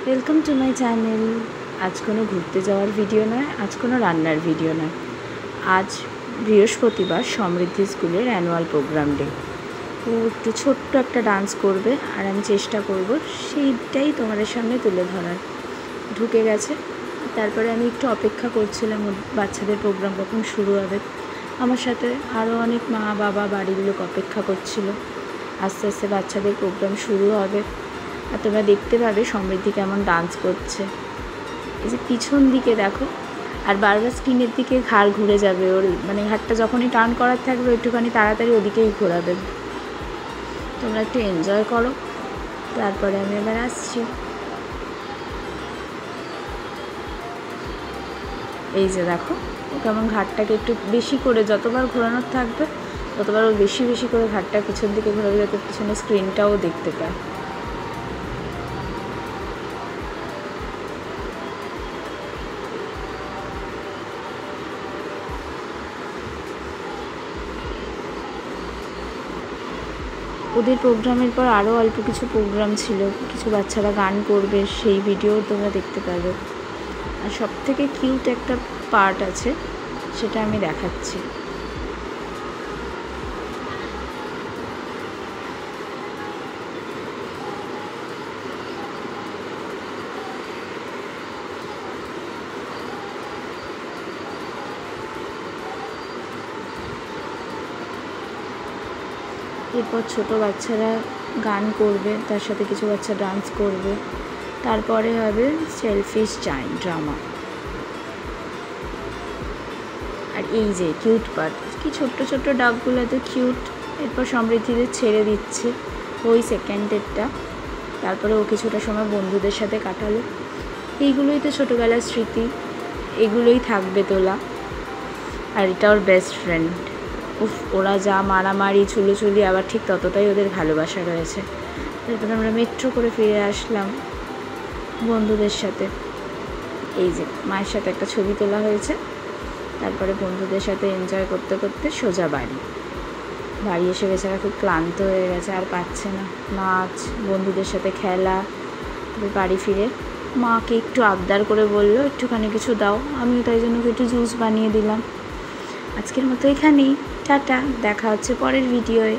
Welcome to my channel. আজ কোনো ঘুরতে যাওয়ার ভিডিও নয়, আজ কোনো রান্নার ভিডিও নয়। আজ বৃহস্পতিবার, সমৃদ্ধি স্কুলের অ্যানুয়াল প্রোগ্রাম ডে। ও একটু ছোট্ট একটা ডান্স করবে আর আমি চেষ্টা করব সেইটাই তোমাদের সামনে তুলে ধরার। ঢুকে গেছে, তারপরে আমি একটু অপেক্ষা করছিলাম বাচ্চাদের প্রোগ্রাম কখন শুরু হবে। আমার সাথে আরও অনেক মা বাবা বাড়ির লোক অপেক্ষা করছিল। আস্তে আস্তে বাচ্চাদের প্রোগ্রাম শুরু হবে আর তোমরা দেখতে পাবে সমৃদ্ধি কেমন ডান্স করছে। এই যে পিছন দিকে দেখো, আর বারবার স্ক্রিনের দিকে ঘাড় ঘুরে যাবে ওর, মানে ঘাড়টা যখনই টার্ন করার থাকবে একটুখানি তাড়াতাড়ি ওদিকেই ঘোরাবে। তোমরা একটু এনজয় করো, তারপরে আমি এবার আসছি। এই যে দেখো ও কেমন ঘাড়টাকে একটু বেশি করে, যতবার ঘোরানোর থাকবে ততবার ও বেশি বেশি করে ঘাড়টা পিছন দিকে ঘোরাবে, যাতে পিছনে স্ক্রিনটাও দেখতে পায়। ওদের প্রোগ্রামের পর আরও অল্প কিছু প্রোগ্রাম ছিল, কিছু বাচ্চারা গান করবে, সেই ভিডিও তোমরা দেখতে পাবে। আর সবথেকে কিউট একটা পার্ট আছে, সেটা আমি দেখাচ্ছি। এরপর ছোট বাচ্চারা গান করবে, তার সাথে কিছু বাচ্চা ডান্স করবে, তারপরে হবে সেলফিশ ড্রামা। আর এই যে কিউট পার্ট, কি ছোট্ট ছোট্ট ডাকগুলো তো কিউট। এরপর সমৃদ্ধিদের ছেড়ে দিচ্ছে ওই সেকেন্ডেরটা, তারপরে ও কিছুটা সময় বন্ধুদের সাথে কাটালো। এইগুলোই তো ছোটোবেলার স্মৃতি, এগুলোই থাকবে তোলা। আর এটা ওর বেস্ট ফ্রেন্ড। উফ, ওরা যা মারামারি ছুলোছুলি, আবার ঠিক ততটাই ওদের ভালোবাসা রয়েছে। তারপরে আমরা মেট্রো করে ফিরে আসলাম বন্ধুদের সাথে। এই যে মায়ের সাথে একটা ছবি তোলা হয়েছে, তারপরে বন্ধুদের সাথে এনজয় করতে করতে সোজা বাড়ি এসে বেচারা খুব ক্লান্ত হয়ে গেছে, আর পাচ্ছে না। নাচ, বন্ধুদের সাথে খেলা, বাড়ি ফিরে মাকে একটু আবদার করে বললো একটুখানি কিছু দাও, আমিও তাই জন্য একটু জুস বানিয়ে দিলাম। আজকের মতো এখানেই, টাটা, দেখা হচ্ছে পরের ভিডিওয়ে।